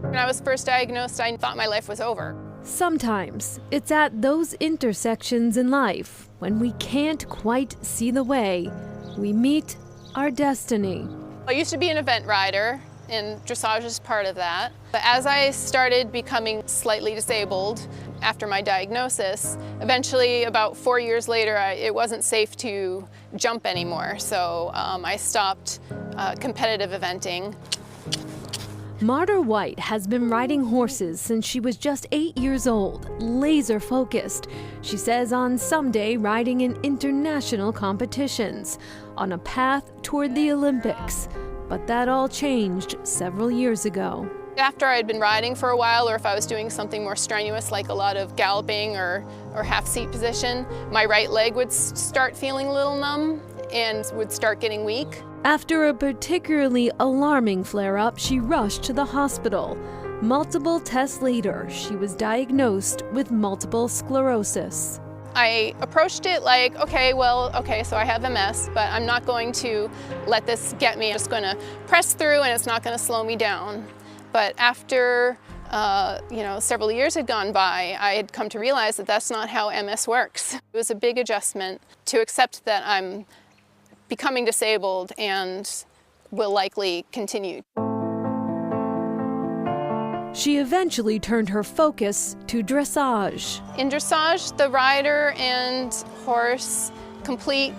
When I was first diagnosed, I thought my life was over. Sometimes it's at those intersections in life when we can't quite see the way, we meet our destiny. I used to be an event rider, and dressage is part of that. But as I started becoming slightly disabled after my diagnosis, eventually about 4 years later, it wasn't safe to jump anymore. So I stopped competitive eventing. Marta White has been riding horses since she was just 8 years old, laser focused. She says on someday riding in international competitions, on a path toward the Olympics. But that all changed several years ago. After I had been riding for a while, or if I was doing something more strenuous like a lot of galloping or half seat position, my right leg would start feeling a little numb and would start getting weak. After a particularly alarming flare-up, she rushed to the hospital. Multiple tests later, she was diagnosed with multiple sclerosis. I approached it like, okay, so I have MS, but I'm not going to let this get me. I'm just going to press through and it's not going to slow me down. But after several years had gone by, I had come to realize that that's not how MS works. It was a big adjustment to accept that I'm becoming disabled and will likely continue. She eventually turned her focus to dressage. In dressage, the rider and horse complete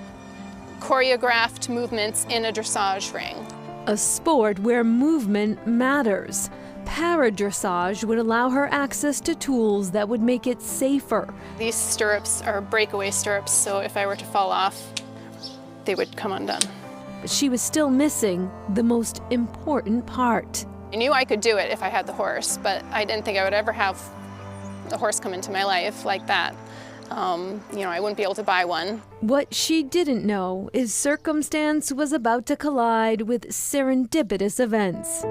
choreographed movements in a dressage ring. A sport where movement matters. Para-dressage would allow her access to tools that would make it safer. These stirrups are breakaway stirrups, so if I were to fall off, they would come undone. But she was still missing the most important part. I knew I could do it if I had the horse, but I didn't think I would ever have a horse come into my life like that. I wouldn't be able to buy one. What she didn't know is circumstance was about to collide with serendipitous events.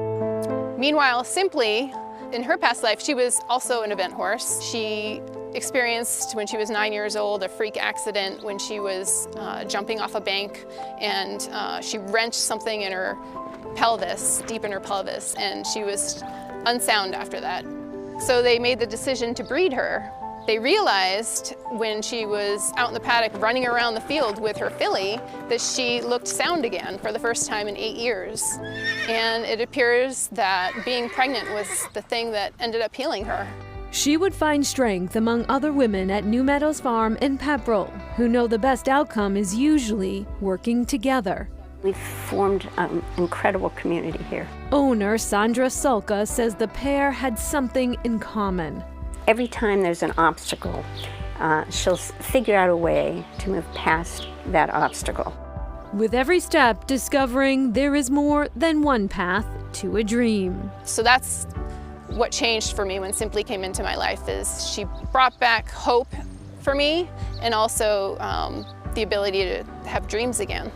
Meanwhile, Simply, in her past life, she was also an event horse. She experienced, when she was 9 years old, a freak accident when she was jumping off a bank, and she wrenched something in her pelvis, deep in her pelvis, and she was unsound after that. So they made the decision to breed her. They realized when she was out in the paddock running around the field with her filly that she looked sound again for the first time in 8 years. And it appears that being pregnant was the thing that ended up healing her. She would find strength among other women at New Meadows Farm in Pepperell, who know the best outcome is usually working together. We've formed an incredible community here. Owner Sandra Sulka says the pair had something in common. Every time there's an obstacle, she'll figure out a way to move past that obstacle. With every step discovering there is more than one path to a dream. So that's what changed for me when Simply came into my life, is she brought back hope for me and also the ability to have dreams again.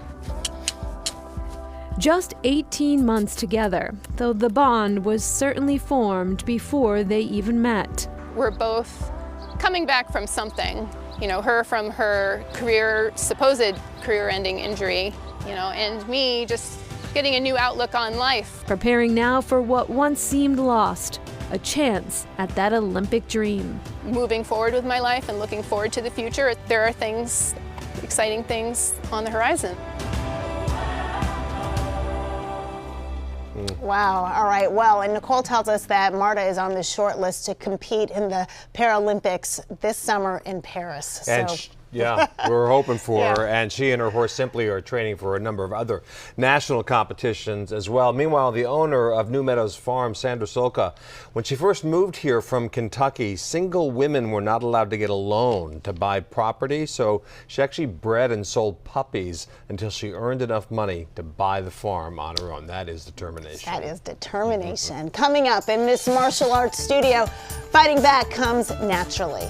Just 18 months together, though the bond was certainly formed before they even met. We're both coming back from something, her from her supposed career-ending injury, and me just getting a new outlook on life. Preparing now for what once seemed lost, a chance at that Olympic dream. Moving forward with my life and looking forward to the future, there are things, exciting things on the horizon. Wow. All right. Well, and Nicole tells us that Marta is on the short list to compete in the Paralympics this summer in Paris. Yeah, we're hoping for her, and she and her horse Simply are training for a number of other national competitions as well. Meanwhile, the owner of New Meadows Farm, Sandra Sulka, when she first moved here from Kentucky, single women were not allowed to get a loan to buy property, so she actually bred and sold puppies until she earned enough money to buy the farm on her own. That is determination. That is determination. Coming up in this martial arts studio, fighting back comes naturally.